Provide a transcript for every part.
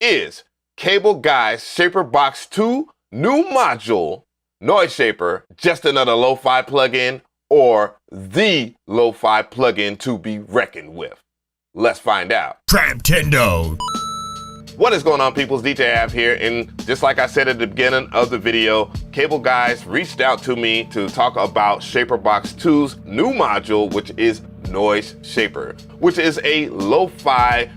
is CableGuys Shaperbox 2 new module noise shaper, just another lo-fi plugin, or the lo-fi plugin to be reckoned with? Let's find out. Traptendo. What is going on, peoples? DJAve here, and just like I said at the beginning of the video, CableGuys reached out to me to talk about Shaperbox 2's new module, which is Noise Shaper, which is a lo-fi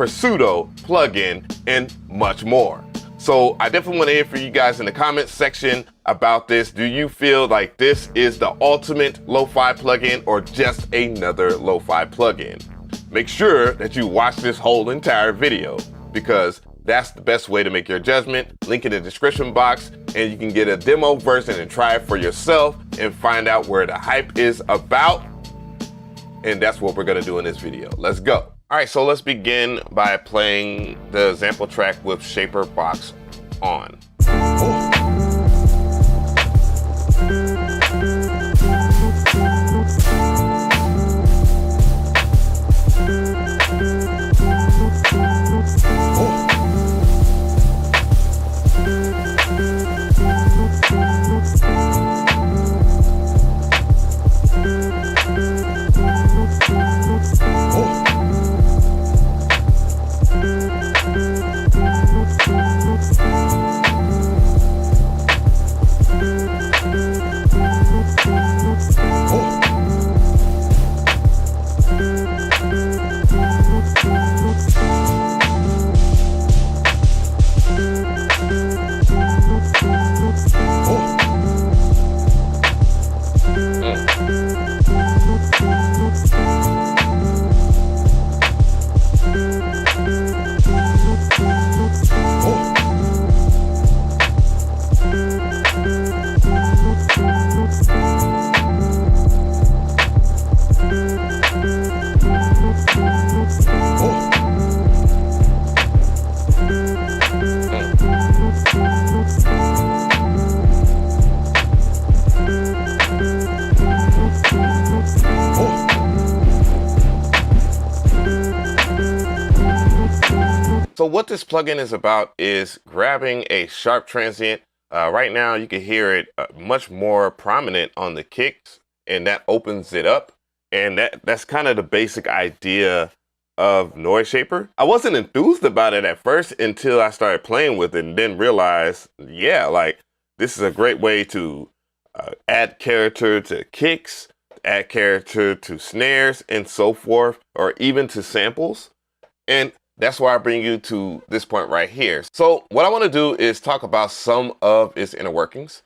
pseudo plugin and much more. So I definitely want to hear from you guys in the comments section about this. Do you feel like this is the ultimate lo-fi plugin or just another lo-fi plugin? Make sure that you watch this whole entire video, because that's the best way to make your judgment. Link in the description box, and you can get a demo version and try it for yourself and find out where the hype is about. And that's what we're gonna do in this video. Let's go. All right, so let's begin by playing the sample track with Shaperbox on. So what this plugin is about is grabbing a sharp transient. Right now you can hear it much more prominent on the kicks, and that opens it up. And that's kind of the basic idea of Noise Shaper. I wasn't enthused about it at first until I started playing with it and then realized, yeah, like this is a great way to add character to kicks, add character to snares and so forth, or even to samples. And that's why I bring you to this point right here. So what I want to do is talk about some of its inner workings.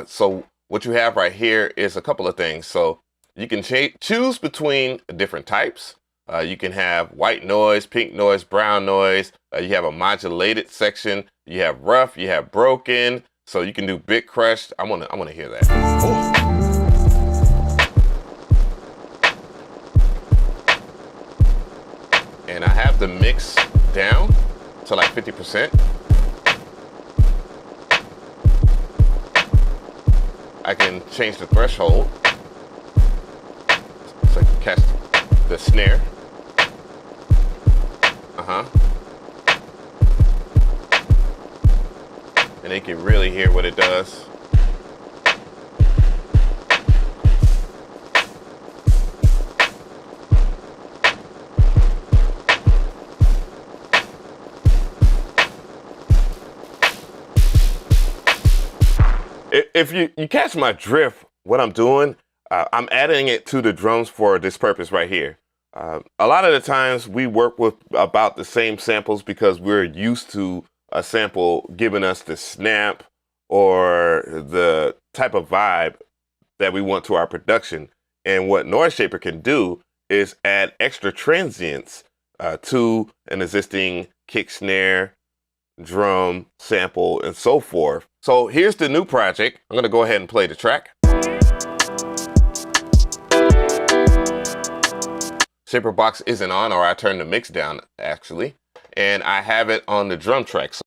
So what you have right here is a couple of things. So you can choose between different types. You can have white noise, pink noise, brown noise. You have a modulated section. You have rough, you have broken. So you can do bit crushed. I want to hear that. And I have the mix down to like 50%. I can change the threshold so I can catch the snare. And you can really hear what it does. If you catch my drift, what I'm doing, I'm adding it to the drums for this purpose right here. A lot of the times we work with about the same samples because we're used to a sample giving us the snap or the type of vibe that we want to our production. And what Noise Shaper can do is add extra transients to an existing kick, snare, drum, sample, and so forth. So here's the new project. I'm gonna go ahead and play the track. Shaperbox isn't on, or I turned the mix down actually, and I have it on the drum track. So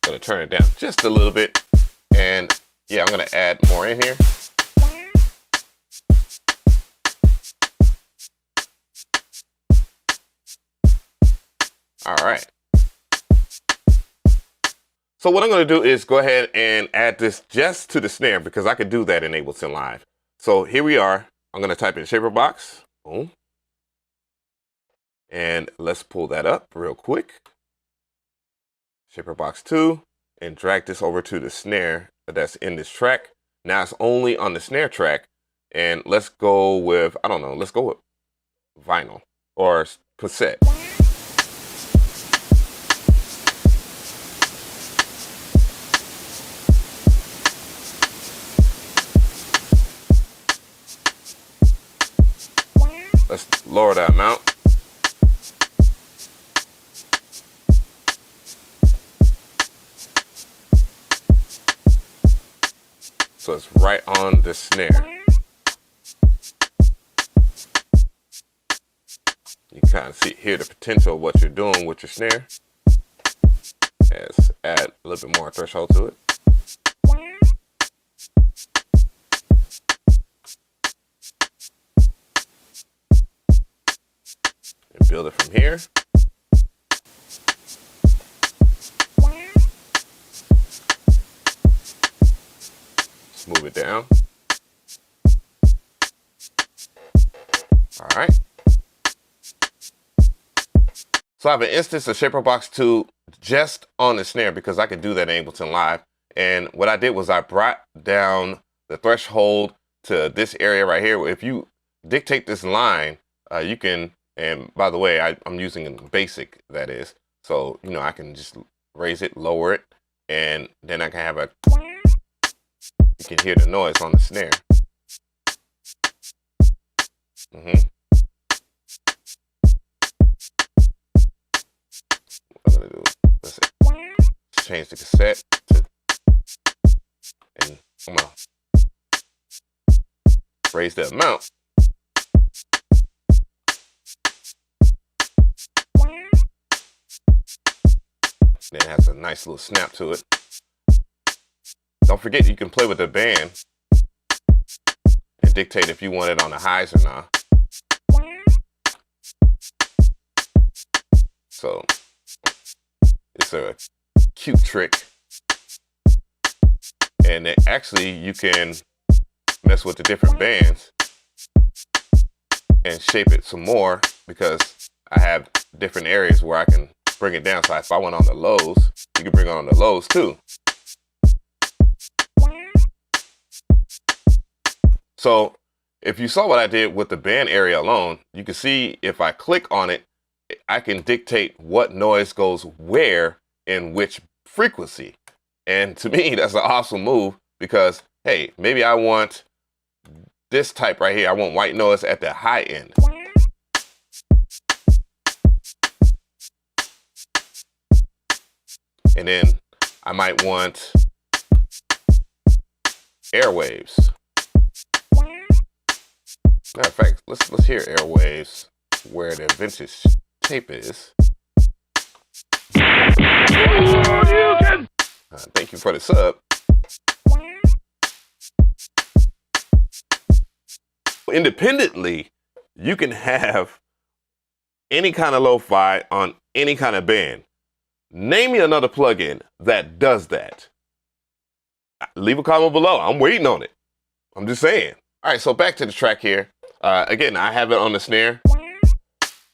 I'm gonna turn it down just a little bit, and yeah, I'm gonna add more in here. All right. So what I'm going to do is go ahead and add this just to the snare because I could do that in Ableton Live. So here we are. I'm going to type in Shaperbox. Boom. And let's pull that up real quick. Shaperbox 2, and drag this over to the snare that's in this track. Now it's only on the snare track. And let's go with, I don't know, let's go with vinyl or cassette. Let's lower that amount. So it's right on the snare. You kind of hear the potential of what you're doing with your snare. Let's add a little bit more threshold to it. And build it from here. Move it down. All right. So I have an instance of Shaperbox 2 just on the snare because I could do that in Ableton Live. And what I did was I brought down the threshold to this area right here. If you dictate this line, you can, and by the way, I'm using basic, that is. So, you know, I can just raise it, lower it, and then I can have a, you can hear the noise on the snare. What I'm gonna do, let's change the cassette to, and I'm gonna raise the amount. Then it has a nice little snap to it. Don't forget you can play with the band and dictate if you want it on the highs or not. So it's a cute trick. And it, actually you can mess with the different bands and shape it some more because I have different areas where I can bring it down. So if I went on the lows, you can bring it on the lows too. So if you saw what I did with the band area alone, you can see if I click on it, I can dictate what noise goes where in which frequency. And to me, that's an awesome move because, hey, maybe I want this type right here. I want white noise at the high end. And then I might want airwaves. Matter of fact, let's hear airwaves where the vintage tape is. Thank you for the sub. Independently, you can have any kind of lo-fi on any kind of band. Name me another plugin that does that. Leave a comment below. I'm waiting on it. I'm just saying. All right, so back to the track here. Again, I have it on the snare,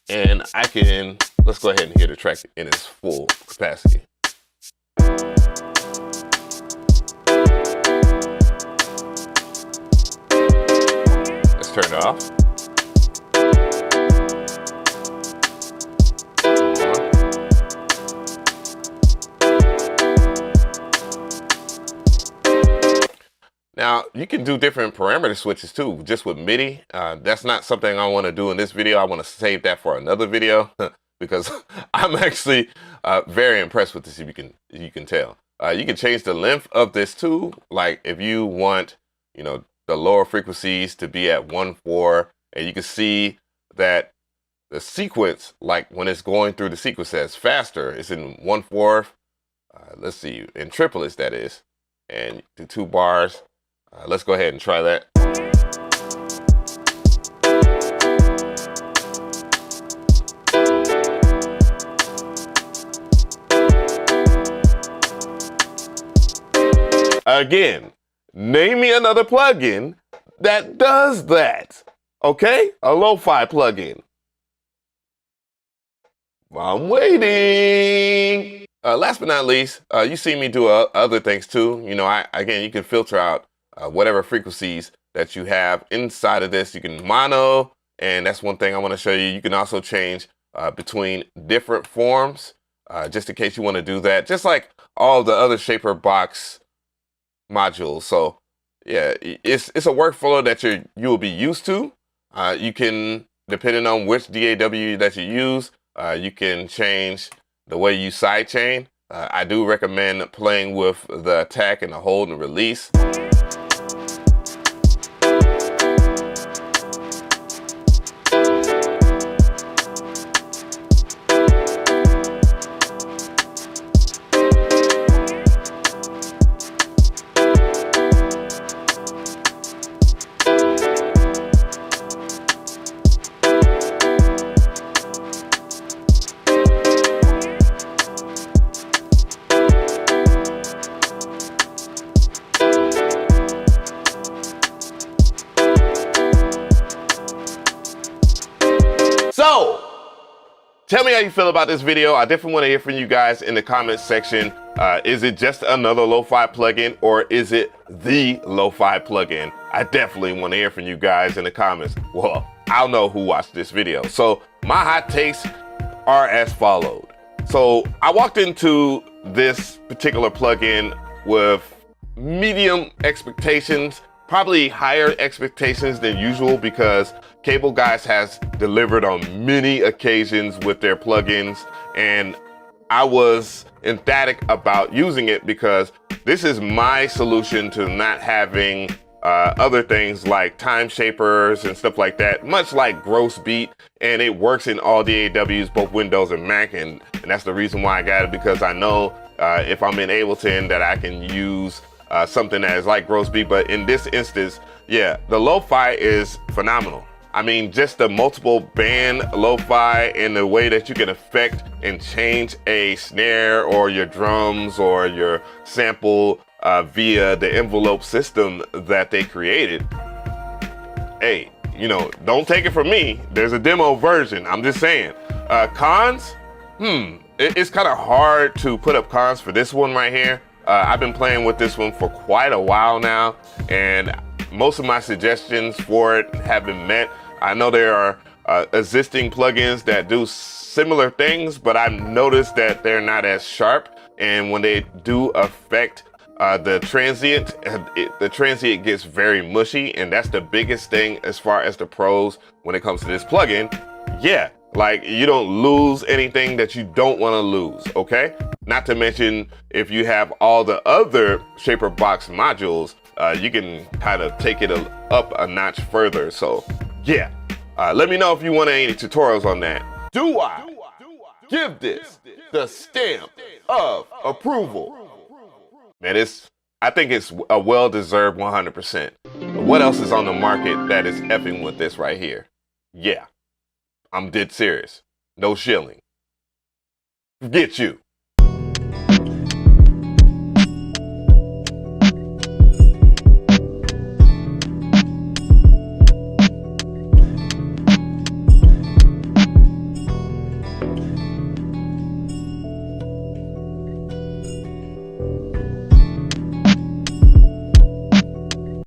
and I can, let's go ahead and hear the track in its full capacity. Let's turn it off. Now, you can do different parameter switches too, just with MIDI. That's not something I want to do in this video. I want to save that for another video because I'm actually very impressed with this, if you can tell. You can change the length of this too. Like if you want, you know, the lower frequencies to be at 1/4, and you can see that the sequence, like when it's going through the sequence as faster, it's in 1/4. Let's see, in triplets that is, and do 2 bars. Let's go ahead and try that. Again, name me another plugin that does that. Okay? A lo-fi plugin. I'm waiting. Last but not least, you see me do other things too. You know, again, you can filter out whatever frequencies that you have inside of this. You can mono, and that's one thing I want to show you. You can also change between different forms, just in case you want to do that, just like all the other Shaperbox modules. So yeah, it's a workflow that you will be used to. You can, depending on which DAW that you use, you can change the way you sidechain. I do recommend playing with the attack and the hold and release. So, tell me how you feel about this video. I definitely want to hear from you guys in the comments section. Is it just another lo-fi plugin, or is it the lo-fi plugin? I definitely want to hear from you guys in the comments. Well, I'll know who watched this video. So my hot takes are as followed. So I walked into this particular plugin with medium expectations, probably higher expectations than usual, because CableGuys has delivered on many occasions with their plugins, and I was emphatic about using it because this is my solution to not having other things like time shapers and stuff like that, much like gross beat, and it works in all DAWs, both Windows and Mac, and that's the reason why I got it, because I know if I'm in Ableton that I can use something that is like gross beat. But in this instance, yeah, the lo-fi is phenomenal. I mean, just the multiple band lo-fi and the way that you can affect and change a snare or your drums or your sample via the envelope system that they created. Hey, you know, don't take it from me. There's a demo version. I'm just saying. Cons? It's kind of hard to put up cons for this one right here. I've been playing with this one for quite a while now, and most of my suggestions for it have been met. I know there are existing plugins that do similar things, but I've noticed that they're not as sharp, and when they do affect the transient gets very mushy, and that's the biggest thing as far as the pros when it comes to this plugin. Yeah, like, you don't lose anything that you don't want to lose, okay? Not to mention, if you have all the other Shaperbox modules, you can kind of take it up a notch further. So yeah, let me know if you want any tutorials on that. Do I give this the stamp of approval? Man, I think it's a well-deserved 100%. What else is on the market that is effing with this right here? Yeah, I'm dead serious. No shilling. Forget you.